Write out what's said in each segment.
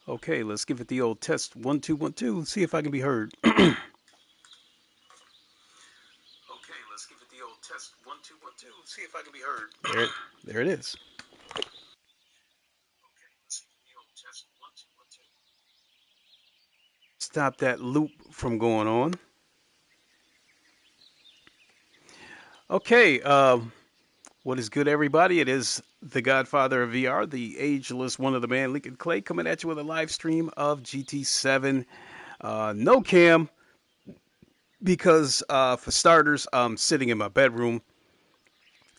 Okay, let's give it the old test. 1 2 1 2. See if I can be heard. Okay, let's give it the old test. 1 2 1 2. See if I can be heard. There it is. Okay, let's give it the old test. 1 2 1 2. Stop that loop from going on. Okay, what is good, everybody? It is the Godfather of VR, the ageless one of the man, Lincoln Clay, coming at you with a live stream of GT7. No cam, because for starters, I'm sitting in my bedroom,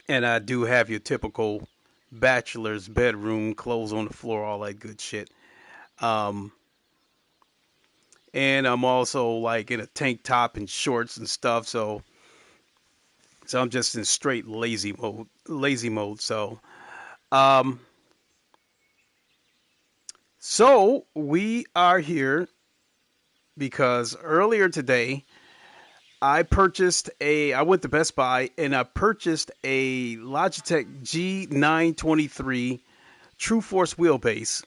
and I do have your typical bachelor's bedroom, clothes on the floor, all that good shit. Um, and I'm also like in a tank top and shorts and stuff, so I'm just in straight lazy mode. Lazy mode. Um, so we are here because earlier today I went to Best Buy and I purchased a Logitech G923 True Force wheelbase,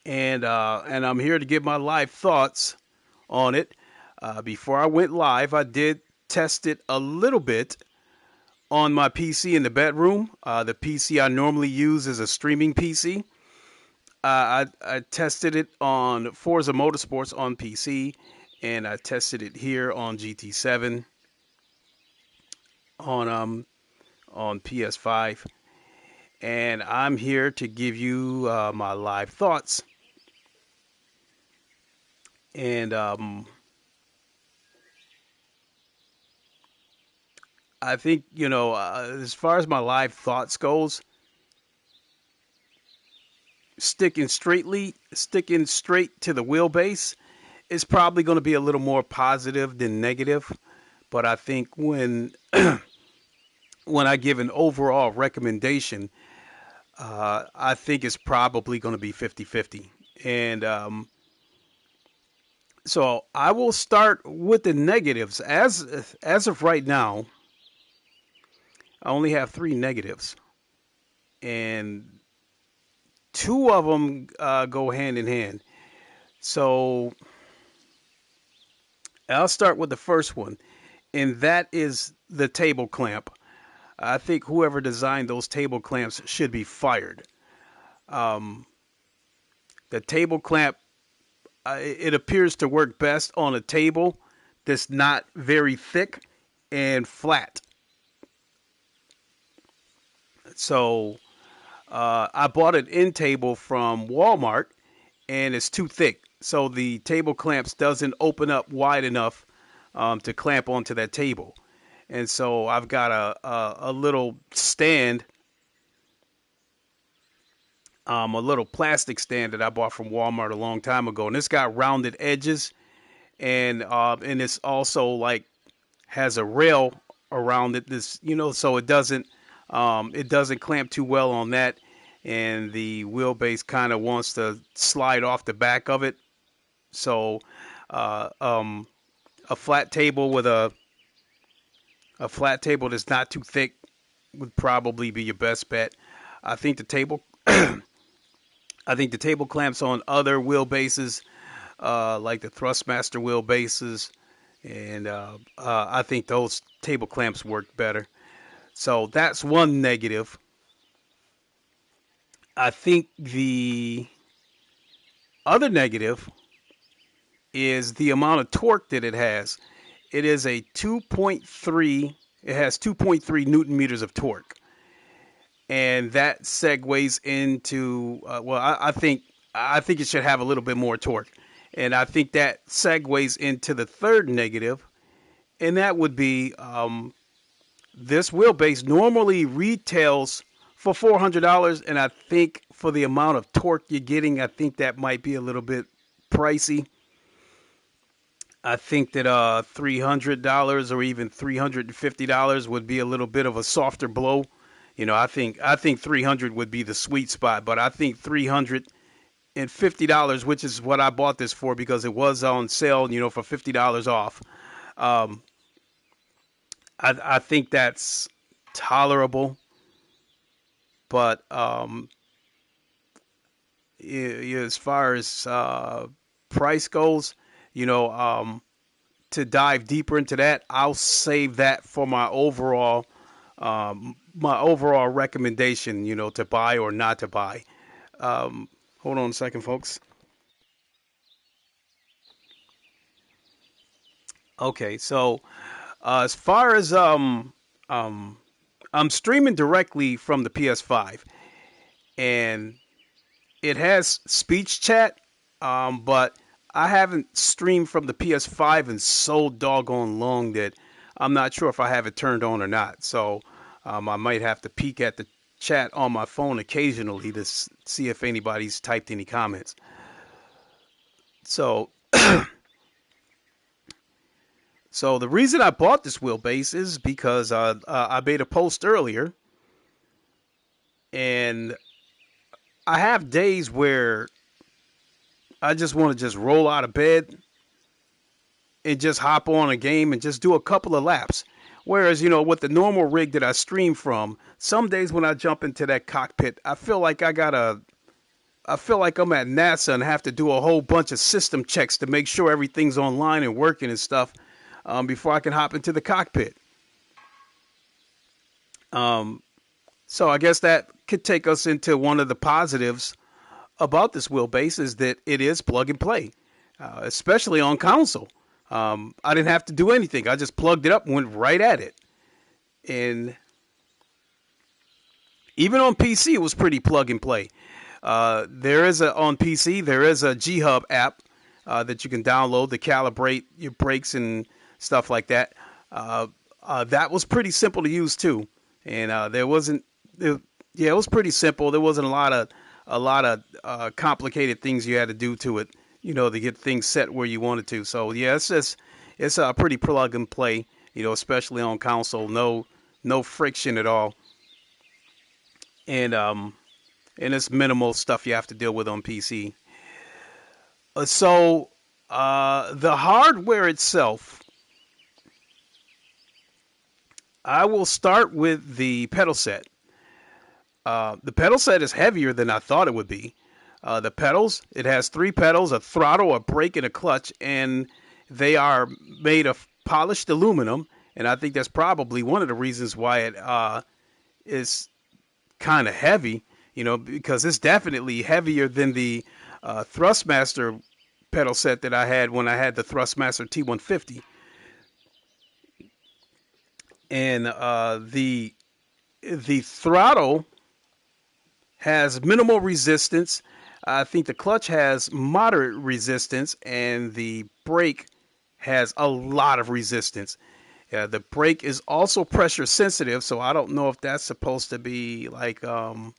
and I'm here to give my live thoughts on it. Before I went live, I did test it a little bit on my PC in the bedroom. The PC I normally use is a streaming PC. I tested it on Forza Motorsports on PC, and I tested it here on GT7 on PS5, and I'm here to give you my live thoughts. And I think as far as my live thoughts goes, sticking straight to the wheelbase is probably going to be a little more positive than negative. But I think when I give an overall recommendation, I think it's probably going to be 50-50. And so I will start with the negatives. As of right now, I only have 3 negatives. And two of them go hand in hand. So I'll start with the first one, and that is the table clamp. I think whoever designed those table clamps should be fired. Um, the table clamp, it appears to work best on a table that's not very thick and flat. So I bought an end table from Walmart, and it's too thick. So the table clamps doesn't open up wide enough to clamp onto that table. And so I've got a little stand, a little plastic stand that I bought from Walmart a long time ago, and it's got rounded edges, and it's also like has a rail around it. So it doesn't clamp too well on that, and the wheelbase kind of wants to slide off the back of it. So uh, um, a flat table with a flat table that's not too thick would probably be your best bet. I think the table I think the table clamps on other wheelbases, like the Thrustmaster wheelbases, and I think those table clamps work better. So that's one negative. I think the other negative is the amount of torque that it has. It is a 2.3. It has 2.3 newton meters of torque, and that segues into I think it should have a little bit more torque, and I think that segues into the third negative, and that would be this wheelbase normally retails for $400, and I think for the amount of torque you're getting, I think that might be a little bit pricey. I think that $300 or even $350 would be a little bit of a softer blow. I think 300 would be the sweet spot, but I think $350, which is what I bought this for because it was on sale, for $50 off. Um, I think that's tolerable, but as far as price goes, you know, um, to dive deeper into that, I'll save that for my overall recommendation, to buy or not to buy. Hold on a second, folks. Okay, so as far as um, I'm streaming directly from the PS5, and it has speech chat, but I haven't streamed from the PS5 in so doggone long that I'm not sure if I have it turned on or not. So I might have to peek at the chat on my phone occasionally to see if anybody's typed any comments. So, so the reason I bought this wheelbase is because I made a post earlier, and I have days where I just want to just roll out of bed and just hop on a game and just do a couple of laps. Whereas, with the normal rig that I stream from, some days when I jump into that cockpit, I feel like I'm at NASA and have to do a whole bunch of system checks to make sure everything's online and working and stuff before I can hop into the cockpit. Um, so I guess that could take us into one of the positives about this wheelbase is that it is plug and play, especially on console. I didn't have to do anything. I just plugged it up and went right at it. And even on PC, it was pretty plug and play. On PC, there is a G Hub app that you can download to calibrate your brakes and stuff like that. That was pretty simple to use too. And there wasn't, it, yeah, it was pretty simple. There wasn't a lot of complicated things you had to do to it, to get things set where you wanted to. So yeah, it's a pretty plug and play, especially on console. No friction at all, and it's minimal stuff you have to deal with on PC. The hardware itself, I will start with the pedal set. The pedal set is heavier than I thought it would be. The pedals, it has 3 pedals, a throttle, a brake, and a clutch, and they are made of polished aluminum. And I think that's probably one of the reasons why it is kind of heavy, because it's definitely heavier than the Thrustmaster pedal set that I had when I had the Thrustmaster T150. And the throttle has minimal resistance. I think the clutch has moderate resistance, and the brake has a lot of resistance. The brake is also pressure sensitive, so I don't know if that's supposed to be like an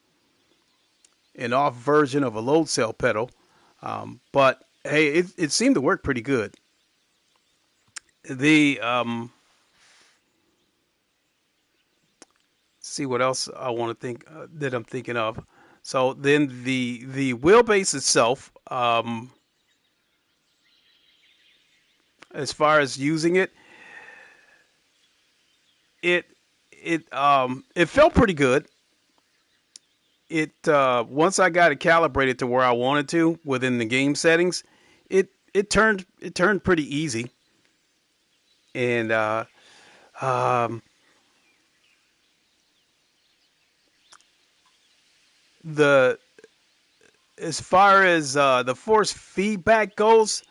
off version of a load cell pedal. But hey, it seemed to work pretty good. The see what else I want to think that I'm thinking of. So then the wheelbase itself, as far as using it, it it felt pretty good. It once I got it calibrated to where I wanted to within the game settings, it turned pretty easy. And um, the as far as the force feedback goes,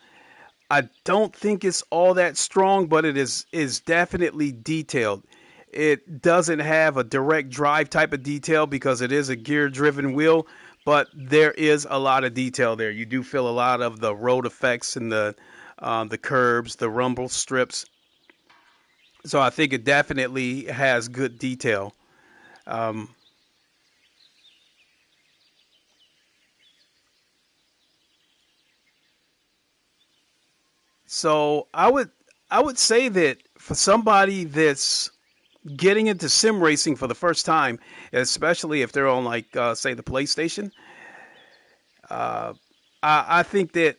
I don't think it's all that strong, but it is definitely detailed. It doesn't have a direct drive type of detail because it is a gear driven wheel, but there is a lot of detail there. You do feel a lot of the road effects and the curbs, the rumble strips. So I think it definitely has good detail. Um, so I would say that for somebody that's getting into sim racing for the first time, especially if they're on like say the PlayStation, uh, I think that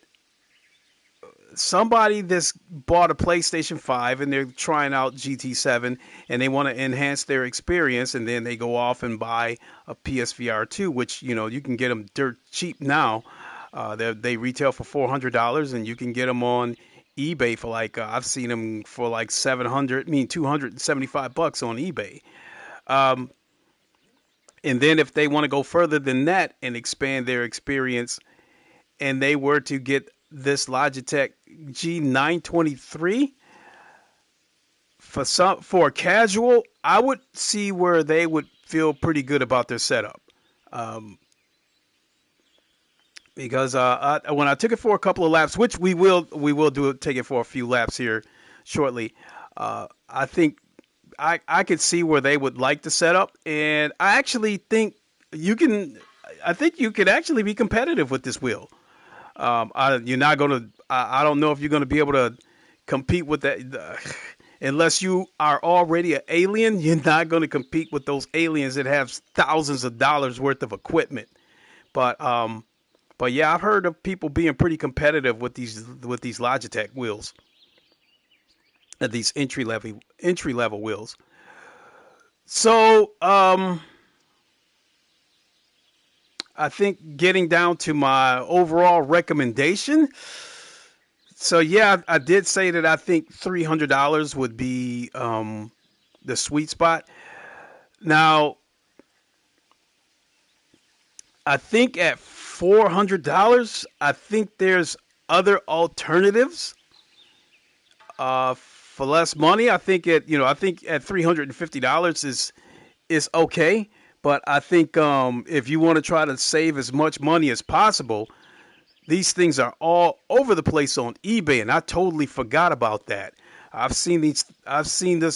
somebody that's bought a PlayStation 5 and they're trying out GT7 and they want to enhance their experience, and then they go off and buy a PSVR 2, which you can get them dirt cheap now. They retail for $400, and you can get them on eBay for like I've seen them for like 700, I mean $275 on eBay. Um, and then if they want to go further than that and expand their experience, and they were to get this Logitech G923 for casual, I would see where they would feel pretty good about their setup. Um, because when I took it for a couple of laps, which we will take it for a few laps here shortly. I think I could see where they would like the setup, and I actually think you can. I think you could actually be competitive with this wheel. You're not going to. I don't know if you're going to be able to compete with that. Unless you are already an alien, you're not going to compete with those aliens that have thousands of dollars worth of equipment. But but yeah, I've heard of people being pretty competitive with these Logitech wheels, these entry level wheels. So I think getting down to my overall recommendation. So yeah, I did say that I think $300 would be the sweet spot. Now I think at $400, I think there's other alternatives for less money. I think at $350 is okay. But I think if you want to try to save as much money as possible, these things are all over the place on eBay, and I totally forgot about that. I've seen this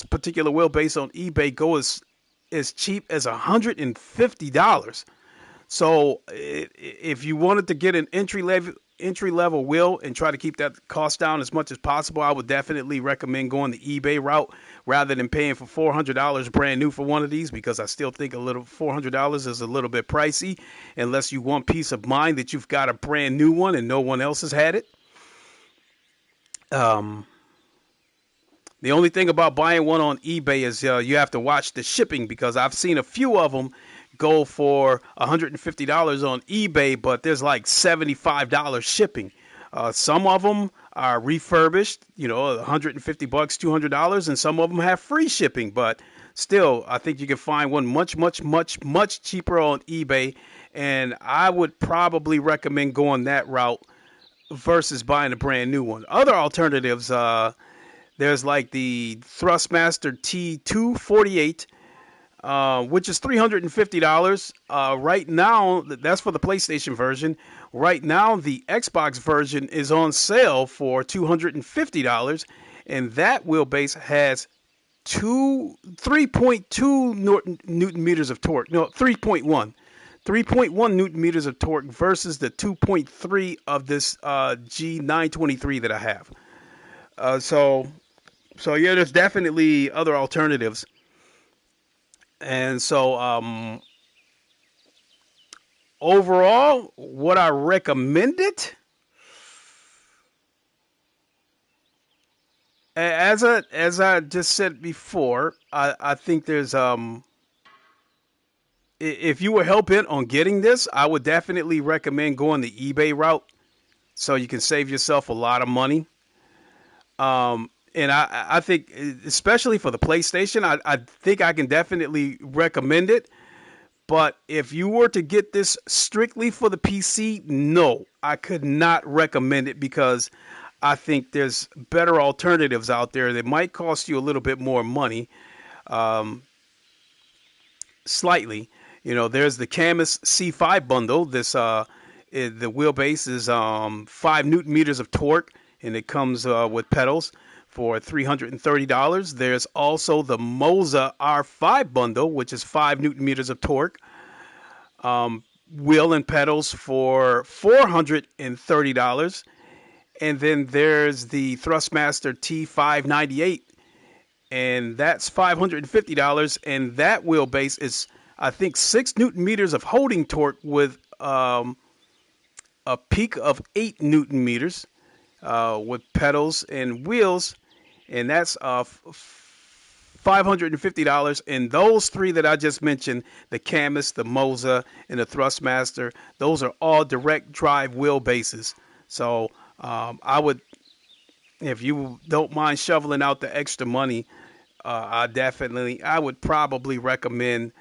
particular wheelbase on eBay go as cheap as $150. So if you wanted to get an entry level wheel and try to keep that cost down as much as possible, I would definitely recommend going the eBay route rather than paying for $400 brand new for one of these, because I still think a little $400 is a little bit pricey unless you want peace of mind that you've got a brand new one and no one else has had it. Um, the only thing about buying one on eBay is you have to watch the shipping, because I've seen a few of them go for $150 on eBay, but there's like $75 shipping. Some of them are refurbished, $150, $200, and some of them have free shipping. But still, I think you can find one much, much, much, much cheaper on eBay, and I would probably recommend going that route versus buying a brand new one. Other alternatives, there's like the Thrustmaster T248, which is $350. Right now, that's for the PlayStation version. Right now, the Xbox version is on sale for $250, and that wheelbase has 3.2 Newton meters of torque. No, 3.1. 3.1 Newton meters of torque versus the 2.3 of this G923 that I have. So yeah, there's definitely other alternatives. And so overall, would I recommend it? As I just said before, I think there's if you were hell bent on getting this, I would definitely recommend going the eBay route, so you can save yourself a lot of money. And I think, especially for the PlayStation, I think I can definitely recommend it. But if you were to get this strictly for the PC, no, I could not recommend it, because I think there's better alternatives out there that might cost you a little bit more money, slightly. There's the Camus C5 bundle. The wheelbase is 5 Newton meters of torque, and it comes with pedals for $330. There's also the Moza R5 bundle, which is 5 Newton meters of torque, wheel and pedals for $430. And then there's the Thrustmaster T598, and that's $550. And that wheelbase is, I think, 6 Newton meters of holding torque with a peak of 8 Newton meters with pedals and wheels, and that's $550. And those three that I just mentioned, the Camus, the Moza, and the Thrustmaster, those are all direct drive wheelbases. So I would, if you don't mind shoveling out the extra money, I would probably recommend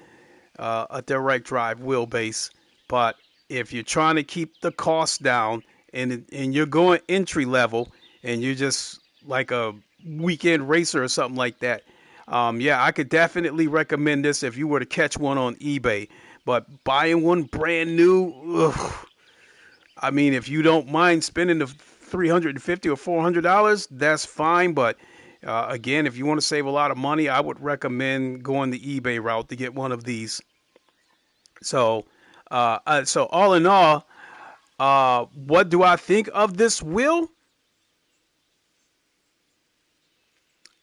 a direct drive wheelbase. But if you're trying to keep the cost down, and you're going entry level, and you're just like a weekend racer or something like that, yeah, I could definitely recommend this if you were to catch one on eBay. But buying one brand new, ugh, I mean, if you don't mind spending the $350 or $400, that's fine. But again, if you want to save a lot of money, I would recommend going the eBay route to get one of these. So all in all, what do I think of this wheel?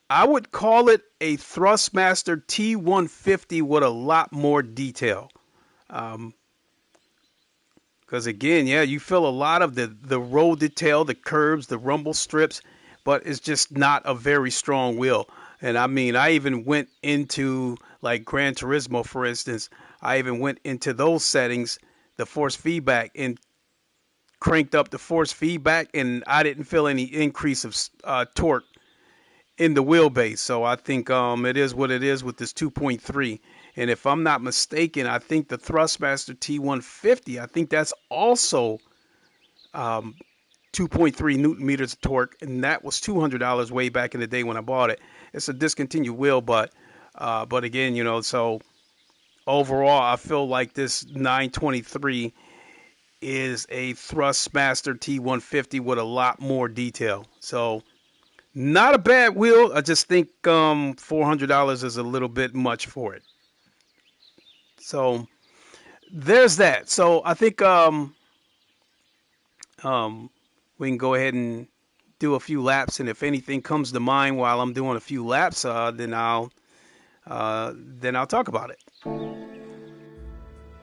I would call it a Thrustmaster T150 with a lot more detail. Because again, yeah, you feel a lot of the roll detail, the curves, the rumble strips, but it's just not a very strong wheel. And I mean, I even went into like Gran Turismo, for instance. I even went into those settings, the force feedback, and cranked up the force feedback, and I didn't feel any increase of torque in the wheelbase. So I think it is what it is with this 2.3. And if I'm not mistaken, I think the Thrustmaster T150, I think that's also 2.3 Newton meters of torque, and that was $200 way back in the day when I bought it. It's a discontinued wheel, but again, so overall, I feel like this 923 is a Thrustmaster T150 with a lot more detail. So not a bad wheel. I just think $400 is a little bit much for it. So there's that. So I think we can go ahead and do a few laps, and if anything comes to mind while I'm doing a few laps, then I'll talk about it.